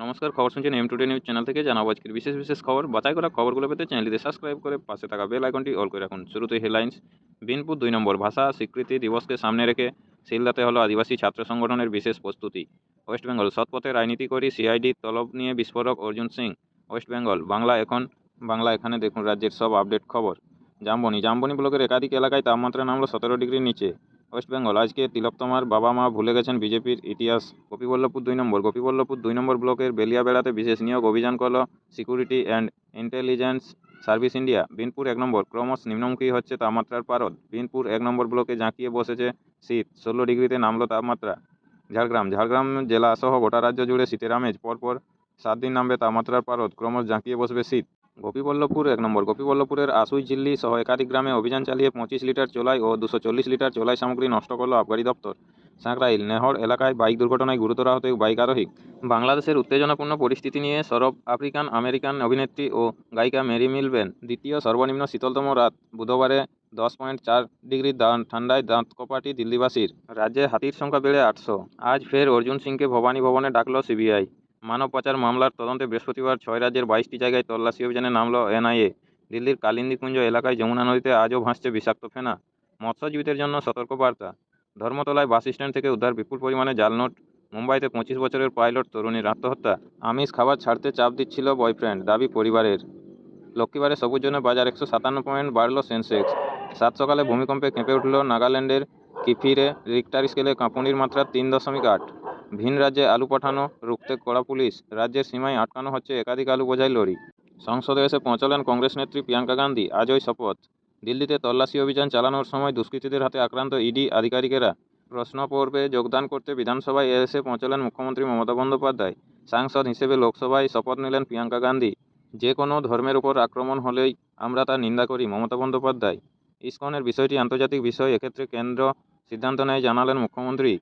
নমস্কার, খবর শুনছেন টুডে নিউজ চ্যানেল থেকে। জানাবো আজকের বিশেষ বিশেষ খবর। বাছাই করা খবরগুলো পেতে চ্যানেলটিতে সাবস্ক্রাইব করে পাশে থাকা বেল আইকনটি অল করে রাখুন। শুরুতেই হেডলাইন্স। বিনপুর 2 নম্বর ভাষা স্বীকৃতি দিবসকে সামনে রেখে শিলদাতে হলো আদিবাসী ছাত্র সংগঠনের বিশেষ প্রস্তুতি। ওয়েস্ট বেঙ্গল সৎপথে রাজনীতি করি সিআইডি তলব নিয়ে বিস্ফোরক অর্জুন সিং। ওয়েস্ট বেঙ্গল বাংলা এখানে দেখুন রাজ্যের সব আপডেট খবর। জামবনি ব্লকের একাধিক এলাকায় তাপমাত্রা নামলো 17 ডিগ্রির নিচে। ওয়েস্ট বেঙ্গল আজকে তিলোত্তমার বাবা মা ভুলে গেছেন বিজেপির ইতিহাস। গোপীবল্লভপুর 2 নম্বর ব্লকের বেলিয়াবেড়াতে বিশেষ নিয়োগ অভিযান করল security and intelligence service India. Binpur 1 নম্বর ক্রমশ নিম্নমুখী হচ্ছে তাপমাত্রার পারদ। বিনপুর 1 নম্বর ব্লকে জাঁকিয়ে বসেছে শীত, 16 ডিগ্রিতে নামলো তাপমাত্রা। ঝাড়গ্রাম জেলা সহ গোটা রাজ্য জুড়ে শীতের আমেজ। পরপর 7 দিন নামবে তাপমাত্রার পারদ, ক্রমশ জাঁকিয়ে বসবে শীত। গোপীবল্লভপুর 1 নম্বর গোপীবল্লভপুরের আশুই ঝিল্লি সহ একাধিক গ্রামে অভিযান চালিয়ে 25 লিটার চোলাই ও 240 লিটার চোলাই সামগ্রী নষ্ট করল আবগারি দপ্তর। সাঁকরাইল নেহড় এলাকায় বাইক দুর্ঘটনায় গুরুতর আহত বাইক আরোহী। বাংলাদেশের উত্তেজনাপূর্ণ পরিস্থিতি নিয়ে সরব আফ্রিকান আমেরিকান অভিনেত্রী ও গায়িকা মেরি মিলবেন। দ্বিতীয় সর্বনিম্ন শীতলতম রাত বুধবারে 10.4 ডিগ্রি ঠান্ডায় দাঁতকপাটি দিল্লিবাসীর। রাজ্যে হাতির সংখ্যা বেড়ে 800। আজ ফের অর্জুন সিংকে ভবানী ভবনে ডাকল সিবিআই। মানব পাচার মামলার তদন্তে বৃহস্পতিবার 6 রাজ্যের 22টি জায়গায় তল্লাশি অভিযানে নামল এনআইএ। দিল্লির কালিন্দীকুঞ্জ এলাকায় যমুনা নদীতে আজও ভাসছে বিষাক্ত ফেনা। মৎস্যজীবীদের জন্য সতর্কবার্তা। ধর্মতলায় বাস স্ট্যান্ড থেকে উদ্ধার বিপুল পরিমাণে জাল নোট। মুম্বাইতে 25 বছরের পাইলট তরুণীর আত্মহত্যা। আমিষ খাবার ছাড়তে চাপ দিচ্ছিল বয়ফ্রেন্ড, দাবি পরিবারের। লক্ষ্মীবারে সবুজজনের বাজার 157 পয়েন্ট বাড়ল সেন্সেক্স। সাত সকালে ভূমিকম্পে কেঁপে উঠল নাগাল্যান্ডের কিফিরে, রিক্টার স্কেলে কাঁপুনির মাত্রা 3.8। ভিন রাজ্যে আলু পাঠানো রুখতে কড়া পুলিশ। রাজ্যের সীমায় আটকানো হচ্ছে একাধিক আলু বোঝাই লরি। সংসদে এসে পৌঁছলেন কংগ্রেস নেত্রী প্রিয়াঙ্কা গান্ধী, আজই শপথ। দিল্লিতে তল্লাশি অভিযান চালানোর সময় দুষ্কৃতীদের হাতে আক্রান্ত ইডি আধিকারিকেরা। প্রশ্ন পর্বে যোগদান করতে বিধানসভায় এসে পৌঁছলেন মুখ্যমন্ত্রী মমতা বন্দ্যোপাধ্যায়। সাংসদ হিসেবে লোকসভায় শপথ নিলেন প্রিয়াঙ্কা গান্ধী। যে কোনো ধর্মের উপর আক্রমণ হলেই আমরা তার নিন্দা করি, মমতা বন্দ্যোপাধ্যায়। ইসকনের বিষয়টি আন্তর্জাতিক বিষয়, এক্ষেত্রে কেন্দ্র সিদ্ধান্ত নেয় জানালেন মুখ্যমন্ত্রী।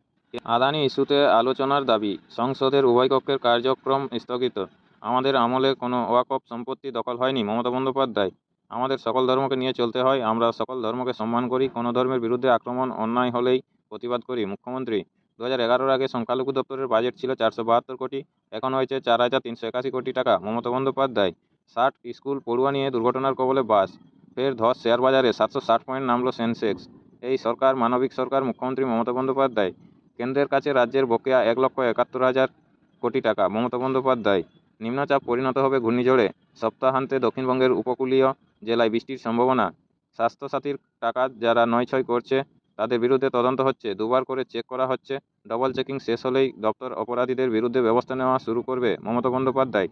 আদানি ইস্যুতে আলোচনার দাবি। সংসদের উভয় কক্ষের কার্যক্রম স্থগিত। আমাদের আমলে কোনো ওয়াকফ সম্পত্তি দখল হয়নি, মমতা বন্দ্যোপাধ্যায়। আমাদের সকল ধর্মকে নিয়ে চলতে হয়, আমরা সকল ধর্মকে সম্মান করি, কোনো ধর্মের বিরুদ্ধে আক্রমণ অন্যায় হলেই প্রতিবাদ করি, মুখ্যমন্ত্রী। 2011 আগে সংখ্যালঘু দপ্তরের বাজেট ছিল 472 কোটি, এখন হয়েছে 4,381 কোটি টাকা, মমতা বন্দ্যোপাধ্যায়। 60 স্কুল পড়ুয়া নিয়ে দুর্ঘটনার কবলে বাস। ফের ধস শেয়ার বাজারে, 760 পয়েন্ট নামল সেন্সেক্স। এই সরকার মানবিক সরকার, মুখ্যমন্ত্রী মমতা বন্দ্যোপাধ্যায়। কেন্দ্রের কাছে রাজ্যের বকেয়া 1,71,000 কোটি টাকা, মমতা বন্দ্যোপাধ্যায়। নিম্নচাপ পরিণত হবে ঘূর্ণিঝড়ে, সপ্তাহান্তে দক্ষিণবঙ্গের উপকূলীয় জেলায় বৃষ্টির সম্ভাবনা। স্বাস্থ্যসাথীর টাকা যারা নয়ছয় করছে তাদের বিরুদ্ধে তদন্ত হচ্ছে, দুবার করে চেক করা হচ্ছে। ডবল চেকিং শেষ হলেই দপ্তর অপরাধীদের বিরুদ্ধে ব্যবস্থা নেওয়া শুরু করবে, মমতা বন্দ্যোপাধ্যায়।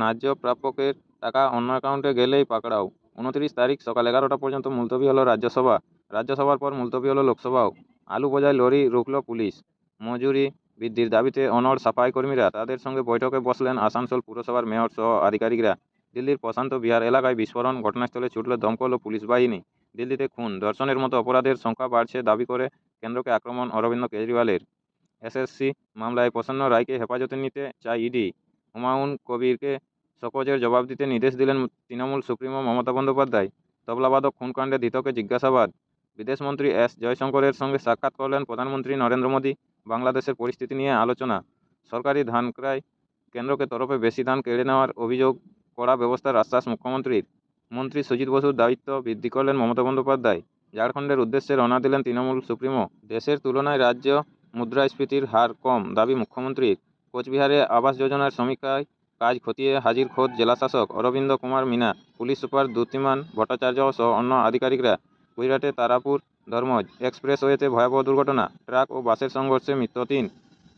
ন্যায্য প্রাপকের টাকা অন্য অ্যাকাউন্টে গেলেই পাকড়াও। 29 তারিখ সকাল 11টা পর্যন্ত মুলতবি হলো রাজ্যসভার পর মুলতবি হলো লোকসভাও। আলু বোঝাই লরি রুখল পুলিশ। মজুরি বৃদ্ধির দাবিতে অনড় সাফাই কর্মীরা, তাদের সঙ্গে বৈঠকে বসলেন আসানসোল পুরসভার মেয়র সহ আধিকারিকরা। দিল্লির প্রশান্ত বিহার এলাকায় বিস্ফোরণ, ঘটনাস্থলে ছুটল দমকল ও পুলিশ বাহিনী। দিল্লিতে খুন ধর্ষণের মতো অপরাধের সংখ্যা বাড়ছে দাবি করে কেন্দ্রকে আক্রমণ অরবিন্দ কেজরিওয়ালের। এসএসসি মামলায় প্রসন্ন রায়কে হেফাজতে নিতে চায় ইডি। হুমায়ুন কবিরকে শোকজের জবাব দিতে নির্দেশ দিলেন তৃণমূল সুপ্রিমো মমতা বন্দ্যোপাধ্যায়। তবলাবাদক খুনকাণ্ডে ধৃতকে জিজ্ঞাসাবাদ। বিদেশমন্ত্রী এস জয়শঙ্করের সঙ্গে সাক্ষাৎ করলেন প্রধানমন্ত্রী নরেন্দ্র মোদী। বাংলাদেশের পরিস্থিতি নিয়ে আলোচনা। সরকারি ধান ক্রয় কেন্দ্রকে তরফে বেশি ধান কেড়ে নেওয়ার অভিযোগ, কড়া ব্যবস্থার আশ্বাস মুখ্যমন্ত্রীর। মন্ত্রী সুজিত বসুর দায়িত্ব বৃদ্ধি করলেন মমতা বন্দ্যোপাধ্যায়। ঝাড়খণ্ডের উদ্দেশ্যে রওনা দিলেন তৃণমূল সুপ্রিমো। দেশের তুলনায় রাজ্য মুদ্রাস্ফীতির হার কম, দাবি মুখ্যমন্ত্রীর। কোচবিহারে আবাস যোজনার সমীক্ষায় কাজ খতিয়ে হাজির খোদ জেলাশাসক অরবিন্দ কুমার মিনা, পুলিশ সুপার দ্যুতিমান ভট্টাচার্য সহ অন্য আধিকারিকরা। গুজরাটে তারাপুর ধর্মজ এক্সপ্রেসওয়েতে ভয়াবহ দুর্ঘটনা, ট্রাক ও বাসের সংঘর্ষে মৃত্যু 3।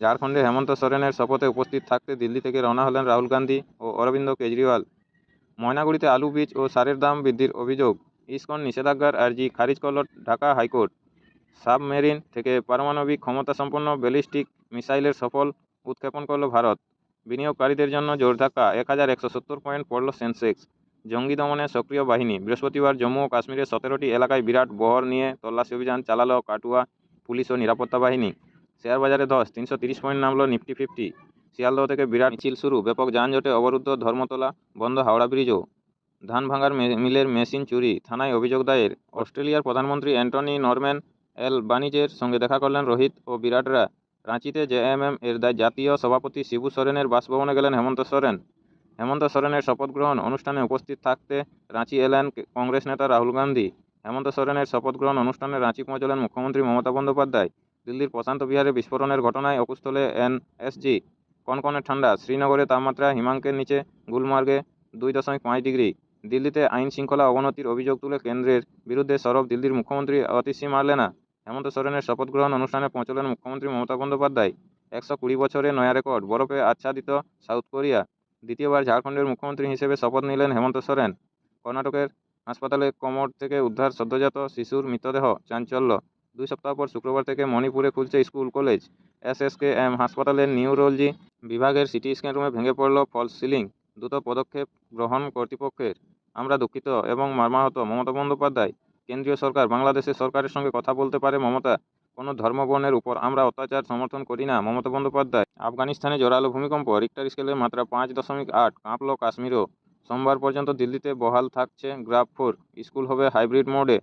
ঝাড়খণ্ডে হেমন্ত সোরেনের শপথে উপস্থিত থাকতে দিল্লি থেকে রওনা হলেন রাহুল গান্ধী ও অরবিন্দ কেজরিওয়াল। ময়নাগুড়িতে আলু বীজ ও সারের দাম বৃদ্ধির অভিযোগ। ইসকন নিষেধাজ্ঞার আর্জি খারিজ করল ঢাকা হাইকোর্ট। সাবমেরিন থেকে পারমাণবিক ক্ষমতাসম্পন্ন ব্যালিস্টিক মিসাইলের সফল উৎক্ষেপণ করল ভারত। বিনিয়োগকারীদের জন্য জোর ধাক্কা, 1,170 পয়েন্ট পড়ল সেন্সেক্স। জঙ্গি দমনে সক্রিয় বাহিনী। বৃহস্পতিবার জম্মু ও কাশ্মীরের 17টি এলাকায় বিরাট বহর নিয়ে তল্লাশি অভিযান চালালো কাটুয়া পুলিশ ও নিরাপত্তা বাহিনী। শেয়ার বাজারে ধস, 330 পয়েন্ট নামল নিফটি 50। শিয়ালদহ থেকে বিরাট মিছিল শুরু, ব্যাপক যানজটে অবরুদ্ধ ধর্মতলা, বন্ধ হাওড়া ব্রিজও। ধান ভাঙার মিলের মেশিন চুরি, থানায় অভিযোগ দায়ের। অস্ট্রেলিয়ার প্রধানমন্ত্রী অ্যান্টনি নরম্যান এলবানিজের সঙ্গে দেখা করলেন রোহিত ও বিরাটরা। রাঁচিতে জেএমএম এর জাতীয় সভাপতি শিবু সোরেনের বাসভবনে গেলেন হেমন্ত সোরেন। হেমন্ত সোরেনের শপথ গ্রহণ অনুষ্ঠানে উপস্থিত থাকতে রাঁচি এলেন কংগ্রেস নেতা রাহুল গান্ধী। হেমন্ত সোরেনের শপথ গ্রহণ অনুষ্ঠানে রাঁচি পৌঁছলেন মুখ্যমন্ত্রী মমতা বন্দ্যোপাধ্যায়। দিল্লির প্রশান্ত বিহারে বিস্ফোরণের ঘটনায় অকুস্থলে এনএসজি। কনকনে ঠান্ডা, শ্রীনগরে তাপমাত্রা হিমাঙ্কের নিচে, গুলমার্গে 2.5 ডিগ্রি। দিল্লিতে আইন শৃঙ্খলা অবনতির অভিযোগ তুলে কেন্দ্রের বিরুদ্ধে সরব দিল্লির মুখ্যমন্ত্রী অতিশী মারলেনা। হেমন্ত সোরেনের শপথ গ্রহণ অনুষ্ঠানে পৌঁছলেন মুখ্যমন্ত্রী মমতা বন্দ্যোপাধ্যায়। 120 বছরে নয়া রেকর্ড, বরফে আচ্ছাদিত সাউথ কোরিয়া। দ্বিতীয়বার ঝাড়খণ্ডের মুখ্যমন্ত্রী হিসেবে শপথ নিলেন হেমন্ত সোরেন। কর্ণাটকের হাসপাতালে কোমর থেকে উদ্ধার সদ্যজাত শিশুর মৃতদেহ, চাঞ্চল্য। 2 সপ্তাহ পর শুক্রবার থেকে মণিপুরে খুলছে স্কুল কলেজ। এসএসকেএম হাসপাতালের নিউরোলজি বিভাগের সিটি স্ক্যান রুমে ভেঙে পড়ল ফলস সিলিং। দ্রুত পদক্ষেপ গ্রহণ কর্তৃপক্ষের। আমরা দুঃখিত এবং মর্মাহত। মমতা বন্দ্যোপাধ্যায়। কেন্দ্রীয় সরকার বাংলাদেশের সরকারের সঙ্গে কথা বলতে পারে মমতা। কোনো ধর্মবর্ণের উপর আমরা অত্যাচার সমর্থন করি না, মমতা বন্দ্যোপাধ্যায়। আফগানিস্তানে জোরালো ভূমিকম্প, রিক্টার স্কেলে মাত্রা 5.8, কাঁপল কাশ্মীরও। সোমবার পর্যন্ত দিল্লিতে বহাল থাকছে গ্রাফ 4, স্কুল হবে হাইব্রিড মোডে।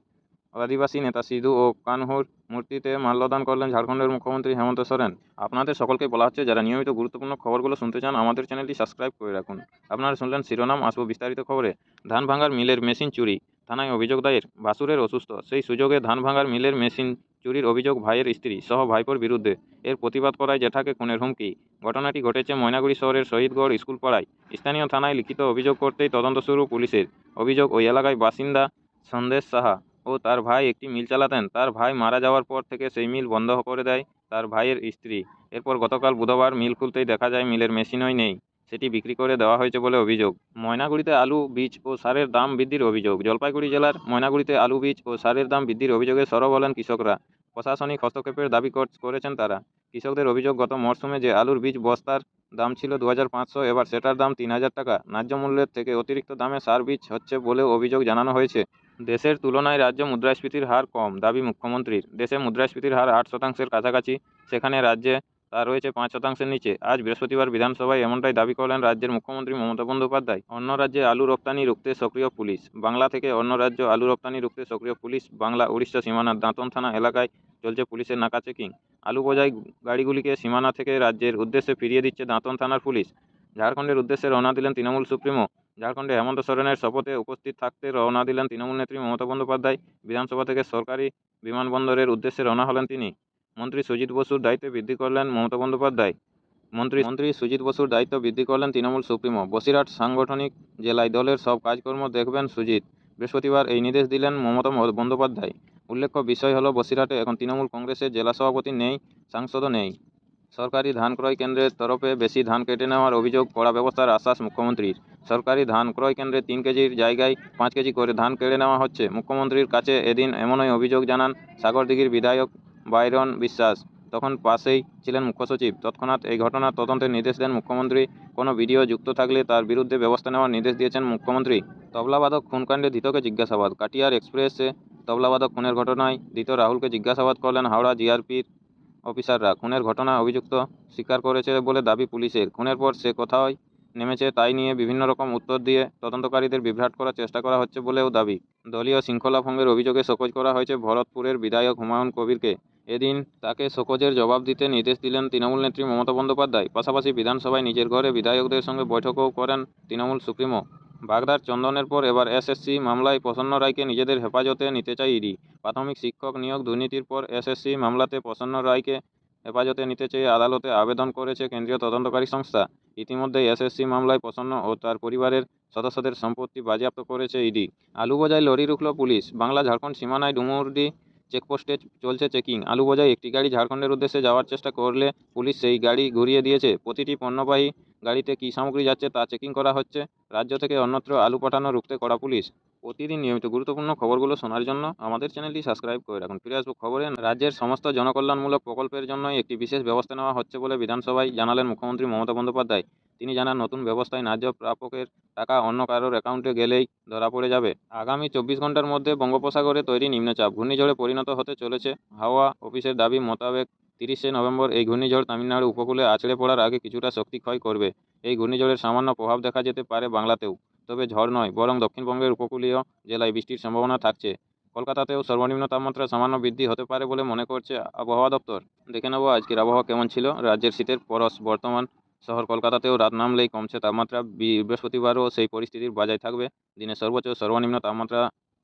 আদিবাসী নেতা সিধু ও কানহুর মূর্তিতে মাল্যদান করলেন ঝাড়খণ্ডের মুখ্যমন্ত্রী হেমন্ত সোরেন। আপনাদের সকলকে বলা হচ্ছে, যারা নিয়মিত গুরুত্বপূর্ণ খবরগুলো শুনতে চান আমাদের চ্যানেলটি সাবস্ক্রাইব করে রাখুন। আপনারা শুনলেন শিরোনাম, আসবো বিস্তারিত খবরে। ধান ভাঙার মিলের মেশিন চুরি, থানায় অভিযোগ দায়ের। বাসুরের অসুস্থ, সেই সুযোগে ধান ভাঙার মিলের মেশিন চুরির অভিযোগ ভাইয়ের স্ত্রী সহ ভাইপোর বিরুদ্ধে। এর প্রতিবাদ করায় জেঠাকে খুনের হুমকি। ঘটনাটি ঘটেছে ময়নাগুড়ি শহরের শহীদগড় স্কুল পাড়ায়। স্থানীয় থানায় লিখিত অভিযোগ করতেই তদন্ত শুরু পুলিশের। অভিযোগ, ওই এলাকায় বাসিন্দা সন্দেশ সাহা ও তার ভাই একটি মিল চালাতেন। তার ভাই মারা যাওয়ার পর থেকে সেই মিল বন্ধ করে দেয় তার ভাইয়ের স্ত্রী। এরপর গতকাল বুধবার মিল খুলতেই দেখা যায় মিলের মেশিনই নেই, সেটি বিক্রি করে দেওয়া হয়েছে বলে অভিযোগ। ময়নাগুড়িতে আলু, বীজ ও সারের দাম বৃদ্ধির অভিযোগ। জলপাইগুড়ি জেলার ময়নাগুড়িতে আলু, বীজ ও সারের দাম বৃদ্ধির অভিযোগে সরব হলেন কৃষকরা। প্রশাসনিক হস্তক্ষেপের দাবি করেছেন তারা। কৃষকদের অভিযোগ, গত মরশুমে যে আলুর বীজ বস্তার দাম ছিল 2,500, এবার সেটার দাম 3,000 টাকা। ন্যায্য মূল্যের থেকে অতিরিক্ত দামে সার বীজ হচ্ছে বলেও অভিযোগ জানানো হয়েছে। দেশের তুলনায় রাজ্যে মুদ্রাস্ফীতির হার কম, দাবি মুখ্যমন্ত্রীর। দেশে মুদ্রাস্ফীতির হার 8%-এর কাছাকাছি, সেখানে রাজ্যে তা রয়েছে 5%-এর নিচে। আজ বৃহস্পতিবার বিধানসভায় এমনটাই দাবি করলেন রাজ্যের মুখ্যমন্ত্রী মমতা বন্দ্যোপাধ্যায়। অন্য রাজ্যে আলু রপ্তানি রুখতে সক্রিয় পুলিশ। বাংলা থেকে অন্য রাজ্য আলু রপ্তানি রুখতে সক্রিয় পুলিশ। বাংলা উড়িষ্যা সীমানার দাঁতন থানা এলাকায় চলছে পুলিশের নাকা চেকিং। আলু বোঝাই গাড়িগুলিকে সীমানা থেকে রাজ্যের উদ্দেশ্যে ফিরিয়ে দিচ্ছে দাঁতন থানার পুলিশ। ঝাড়খণ্ডের উদ্দেশ্যে রওনা দিলেন তৃণমূল সুপ্রিমো। ঝাড়খণ্ডে হেমন্ত সোরেনের শপথে উপস্থিত থাকতে রওনা দিলেন তৃণমূল নেত্রী মমতা বন্দ্যোপাধ্যায়। বিধানসভা থেকে সরকারি বিমানবন্দরের উদ্দেশ্যে রওনা হলেন তিনি। মন্ত্রী সুজিত বসুর দায়িত্ব বৃদ্ধি করলেন মমতা বন্দ্যোপাধ্যায়। মন্ত্রী সুজিত বসুর দায়িত্ব বৃদ্ধি করলেন তৃণমূল সুপ্রিমো। বসিরহাট সাংগঠনিক জেলায় দলের সব কাজকর্ম দেখবেন সুজিত। বৃহস্পতিবার এই নির্দেশ দিলেন মমতা বন্দ্যোপাধ্যায়। উল্লেখ্য বিষয় হলো, বসিরহাটে এখন তৃণমূল কংগ্রেসের জেলা সভাপতি নেই, সাংসদও নেই। সরকারি ধান ক্রয় কেন্দ্রের তরফে বেশি ধান কেটে নেওয়ার অভিযোগ, কড়া ব্যবস্থার আশ্বাস মুখ্যমন্ত্রীর। সরকারি ধান ক্রয় কেন্দ্রে 3 কেজির জায়গায় 5 কেজি করে ধান কেড়ে নেওয়া হচ্ছে। মুখ্যমন্ত্রীর কাছে এদিন এমনই অভিযোগ জানান সাগরদিঘির বিধায়ক বাইরন বিশ্বাস। তখন পাশেই ছিলেন মুখ্য সচিব। তৎক্ষণাৎ এই ঘটনার তদন্তের নির্দেশ দেন মুখ্যমন্ত্রী। কোনো ভিডিও যুক্ত থাকলে তার বিরুদ্ধে ব্যবস্থা নেওয়ার নির্দেশ দিয়েছেন মুখ্যমন্ত্রী। তবলাবাদক খুনকাণ্ডে ধৃতকে জিজ্ঞাসাবাদ। কাটিয়ার এক্সপ্রেসে তবলাবাদক খুনের ঘটনায় ধৃত রাহুলকে জিজ্ঞাসাবাদ করলেন হাওড়া জিআরপির অফিসাররা। খুনের ঘটনায় অভিযুক্ত স্বীকার করেছে বলে দাবি পুলিশের। খুনের পর সে কোথায় নেমেছে তাই নিয়ে বিভিন্ন রকম উত্তর দিয়ে তদন্তকারীদের বিভ্রাট করার চেষ্টা করা হচ্ছে বলেও দাবি। দলীয় শৃঙ্খলা ভঙ্গের অভিযোগে শোকজ করা হয়েছে ভরতপুরের বিধায়ক হুমায়ুন কবিরকে। এদিন তাকে শোকজের জবাব দিতে নির্দেশ দিলেন তৃণমূল নেত্রী মমতা বন্দ্যোপাধ্যায়। পাশাপাশি বিধানসভায় নিজের ঘরে বিধায়কদের সঙ্গে বৈঠকও করেন তৃণমূল সুপ্রিমো। বাগদার চন্দনের পর এবার এসএসসি মামলায় প্রসন্ন রায়কে নিজেদের হেফাজতে নিতে চায় ইডি। প্রাথমিক শিক্ষক নিয়োগ দুর্নীতির পর এসএসসি মামলাতে প্রসন্ন রায়কে হেফাজতে নিতে চেয়ে আদালতে আবেদন করেছে কেন্দ্রীয় তদন্তকারী সংস্থা। ইতিমধ্যেই এসএসসি মামলায় প্রসন্ন ও তার পরিবারের সদস্যদের সম্পত্তি বাজেয়াপ্ত করেছে ইডি। আলু বোঝাই লরি রুখল পুলিশ। বাংলা ঝাড়খণ্ড সীমানায় ডুমুরডি চেকপোস্টে চলছে চেকিং। আলু বোঝাই একটি গাড়ি ঝাড়খণ্ডের উদ্দেশ্যে যাওয়ার চেষ্টা করলে পুলিশ সেই গাড়ি ঘুরিয়ে দিয়েছে। প্রতিটি পণ্যবাহী গাড়িতে কী সামগ্রী যাচ্ছে তা চেকিং করা হচ্ছে। রাজ্য থেকে অন্যত্র আলু পাঠানো রুখতে কড়া পুলিশ। প্রতিদিন নিয়মিত গুরুত্বপূর্ণ খবরগুলো শোনার জন্য আমাদের চ্যানেলটি সাবস্ক্রাইব করে রাখুন। ফিরে আসবো খবরে। রাজ্যের সমস্ত জনকল্যাণমূলক প্রকল্পের জন্যই একটি বিশেষ ব্যবস্থা নেওয়া হচ্ছে বলে বিধানসভায় জানালেন মুখ্যমন্ত্রী মমতা বন্দ্যোপাধ্যায়। তিনি জানান, নতুন ব্যবস্থায় ন্যায্য প্রাপকের টাকা অন্য কারোর অ্যাকাউন্টে গেলেই ধরা পড়ে যাবে। আগামী 24 ঘন্টার মধ্যে বঙ্গোপসাগরে তৈরি নিম্নচাপ ঘূর্ণিঝড়ে পরিণত হতে চলেছে। হাওয়া অফিসের দাবি মোতাবেক 30শে নভেম্বর এই ঘূর্ণিঝড় তামিলনাড়ু উপকূলে আছড়ে পড়ার আগে কিছুটা শক্তি ক্ষয় করবে। এই ঘূর্ণিঝড়ের সামান্য প্রভাব দেখা যেতে পারে বাংলাতেও, তবে ঝড় নয়, বরং দক্ষিণবঙ্গের উপকূলীয় জেলায় বৃষ্টির সম্ভাবনা থাকছে। কলকাতাতেও সর্বনিম্ন তাপমাত্রা সামান্য বৃদ্ধি হতে পারে বলে মনে করছে আবহাওয়া দপ্তর। দেখে নেব আজকের আবহাওয়া কেমন ছিল। রাজ্যের শীতের পরশ বর্তমান শহর কলকাতাতেও রাত নামলেই কমছে তাপমাত্রা। বৃহস্পতিবারও সেই পরিস্থিতির বজায় থাকবে। দিনের সর্বোচ্চ ও সর্বনিম্ন তাপমাত্রা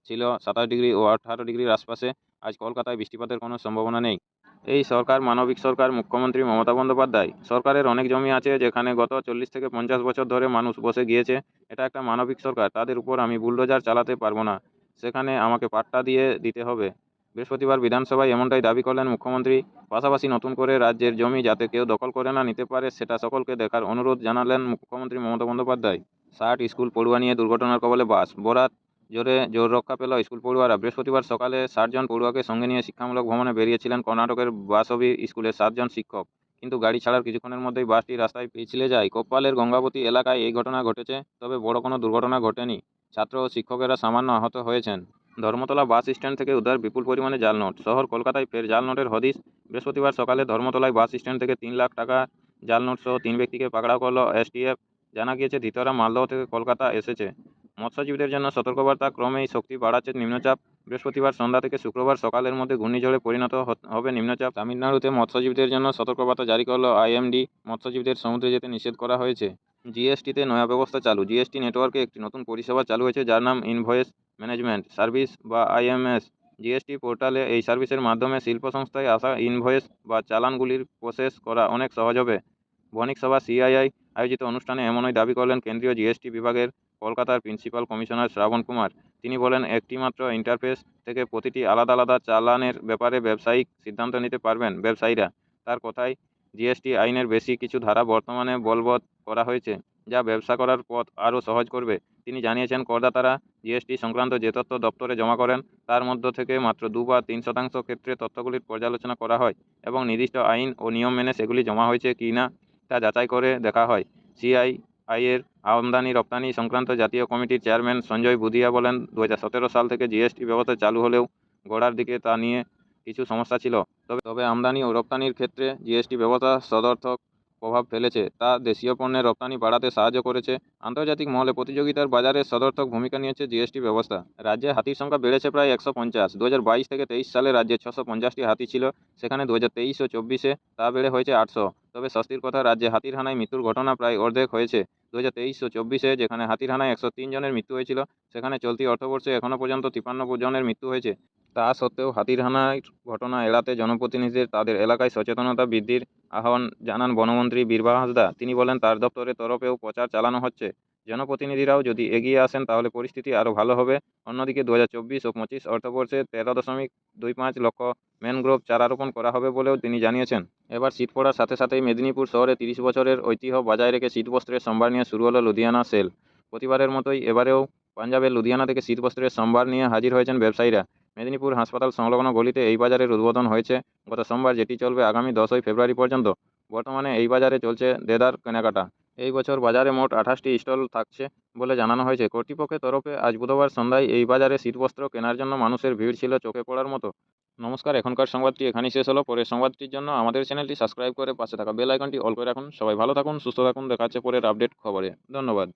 ছিল 27 ডিগ্রি ও 18 ডিগ্রির আশপাশে। আজ কলকাতায় বৃষ্টিপাতের কোনো সম্ভাবনা নেই। এই সরকার মানবিক সরকার। মুখ্যমন্ত্রী মমতা বন্দ্যোপাধ্যায়। সরকারের অনেক জমি আছে যেখানে গত 40 থেকে 50 বছর ধরে মানুষ বসে গিয়েছে। এটা একটা মানবিক সরকার। তাদের উপর আমি বুলডোজার চালাতে পারবো না, সেখানে আমাকে পাট্টা দিয়ে দিতে হবে। বৃহস্পতিবার বিধানসভায় এমনটাই দাবি করলেন মুখ্যমন্ত্রী। পাশাপাশি নতুন করে রাজ্যের জমি যাতে কেউ দখল করে না নিতে পারে সেটা সকলকে দেখার অনুরোধ জানালেন মুখ্যমন্ত্রী মমতা বন্দ্যোপাধ্যায়। 60 স্কুল পড়ুয়া নিয়ে দুর্ঘটনার কবলে বাস। বরাত জোরে জোর রক্ষা পেল স্কুল পড়ুয়ারা। বৃহস্পতিবার সকালে 60 জন পড়ুয়াকে সঙ্গে নিয়ে শিক্ষামূলক ভ্রমণে বেরিয়েছিলেন কর্ণাটকের বাসবী স্কুলের 7 জন শিক্ষক। কিন্তু গাড়ি ছাড়ার কিছুক্ষণের মধ্যেই বাসটি রাস্তায় পিছলে যায়। কোপ্পালের গঙ্গাবতী এলাকায় এই ঘটনা ঘটেছে, তবে বড় কোনো দুর্ঘটনা ঘটেনি। ছাত্র ও শিক্ষকেরা সামান্য আহত হয়েছেন। ধর্মতলা বাস স্ট্যান্ড থেকে উদ্ধার বিপুল পরিমাণে জাল নোট। শহর কলকাতায় ফের জাল নোটের হদিশ। বৃহস্পতিবার সকালে ধর্মতলায় বাস স্ট্যান্ড থেকে 3 লাখ টাকা জাল নোট সহ 3 ব্যক্তিকে পাকড়াও করল এসটিএফ। জানা গিয়েছে ধৃতরা মালদহ থেকে কলকাতা এসেছে। মৎস্যজীবীদের জন্য সতর্কবার্তা। ক্রমেই শক্তি বাড়াচ্ছে নিম্নচাপ। বৃহস্পতিবার সন্ধ্যা থেকে শুক্রবার সকালের মধ্যে ঘূর্ণিঝড়ে পরিণত হবে নিম্নচাপ। তামিলনাড়ুতে মৎস্যজীবীদের জন্য সতর্কবার্তা জারি করল আইএমডি। মৎস্যজীবীদের সমুদ্রে যেতে নিষেধ করা হয়েছে। জিএসটিতে নয়া ব্যবস্থা চালু। জিএসটি নেটওয়ার্কে একটি নতুন পরিষেবা চালু হয়েছে যার নাম ইনভয়েস ম্যানেজমেন্ট সার্ভিস বা আইএমএস। জিএসটি পোর্টালে এই সার্ভিসের মাধ্যমে শিল্প সংস্থায় আসা ইনভয়েস বা চালানগুলির প্রসেস করা অনেক সহজ হবে। বণিক সভা সিআইআই আয়োজিত অনুষ্ঠানে এমনই দাবি করলেন কেন্দ্রীয় জিএসটি বিভাগের কলকাতার প্রিন্সিপাল কমিশনার শ্রাবণ কুমার। তিনি বলেন, একটিমাত্র ইন্টারফেস থেকে প্রতিটি আলাদা আলাদা চালানের ব্যাপারে ব্যবসায়িক সিদ্ধান্ত নিতে পারবেন ব্যবসায়ীরা। তার কথায়, জিএসটি আইনের বেশি কিছু ধারা বর্তমানে বলবৎ করা হয়েছে, যা ব্যবসা করার পথ আরও সহজ করবে। তিনি জানিয়েছেন, করদাতারা জিএসটি সংক্রান্ত যে তথ্য দপ্তরে জমা করেন তার মধ্য থেকে মাত্র 2 বা 3% ক্ষেত্রে তথ্যগুলির পর্যালোচনা করা হয় এবং নির্দিষ্ট আইন ও নিয়ম মেনে সেগুলি জমা হয়েছে কি না তা যাচাই করে দেখা হয়। সিআইআইয়ের আমদানি রপ্তানি সংক্রান্ত জাতীয় কমিটির চেয়ারম্যান সঞ্জয় বুধিয়া বলেন, 2017 সাল থেকে জিএসটি ব্যবস্থা চালু হলেও গোড়ার দিকে তা নিয়ে কিছু সমস্যা ছিল। তবে আমদানি ও রপ্তানির ক্ষেত্রে জিএসটি ব্যবস্থা সদর্থক প্রভাব ফেলেছে। তা দেশীয় পণ্যের রপ্তানি বাড়াতে সাহায্য করেছে। আন্তর্জাতিক মহলে প্রতিযোগিতার বাজারে সদর্থক ভূমিকা নিয়েছে জিএসটি ব্যবস্থা। রাজ্যে হাতির সংখ্যা বেড়েছে প্রায় 150। 2022 থেকে 23 সালে রাজ্যে 650টি হাতি ছিল, সেখানে 2023 ও 24-এ তা বেড়ে হয়েছে 800। তবে স্বস্তির কথা, রাজ্যে হাতির হানায় মৃত্যুর ঘটনা প্রায় অর্ধেক হয়েছে। 2023 ও 24-এ যেখানে হাতির হানায় 103 জনের মৃত্যু হয়েছিল, সেখানে চলতি অর্থবর্ষে এখনও পর্যন্ত 53 জনের মৃত্যু হয়েছে। তা সত্ত্বেও হাতির হানার ঘটনা এড়াতে জনপ্রতিনিধিদের তাদের এলাকায় সচেতনতা বৃদ্ধির আহ্বান জানান বনমন্ত্রী বীরবা হাঁসদা। তিনি বলেন, তার দপ্তরের তরফেও প্রচার চালানো হচ্ছে। জনপ্রতিনিধিরাও যদি এগিয়ে আসেন তাহলে পরিস্থিতি আরও ভালো হবে। অন্যদিকে 2024 ও 25 অর্থবর্ষে 13.25 লক্ষ ম্যানগ্রোভ চারা রোপণ করা হবে বলেও তিনি জানিয়েছেন। এবার শীত পড়ার সাথে সাথেই মেদিনীপুর শহরে 30 বছরের ঐতিহ্য বজায় রেখে শীতবস্ত্রের সম্ভার নিয়ে শুরু হলো লুধিয়ানা সেল। প্রতিবারের মতোই এবারেও পাঞ্জাবের লুধিয়ানা থেকে শীতবস্ত্রের সম্ভার নিয়ে হাজির হয়েছেন ব্যবসায়ীরা। মেদিনীপুর হাসপাতাল সংলগ্ন গলিতে এই বাজারের উদ্বোধন হয়েছে গত সোমবার, যেটি চলবে আগামী 10ই ফেব্রুয়ারি পর্যন্ত। বর্তমানে এই বাজারে চলছে দেদার কেনাকাটা। এই বছর বাজারে মোট 28টি স্টল থাকছে বলে জানানো হয়েছে কর্তৃপক্ষের তরফে। আজ বুধবার সন্ধ্যায় এই বাজারে শীতবস্ত্র কেনার জন্য মানুষের ভিড় ছিল চোখে পড়ার মতো। নমস্কার, এখনকার সংবাদটি এখানেই শেষ হলো। পরের সংবাদটির জন্য আমাদের চ্যানেলটি সাবস্ক্রাইব করে পাশে থাকা বেল আইকনটি অল করে রাখুন। সবাই ভালো থাকুন, সুস্থ থাকুন। দেখা হচ্ছে পরের আপডেট খবরে। ধন্যবাদ।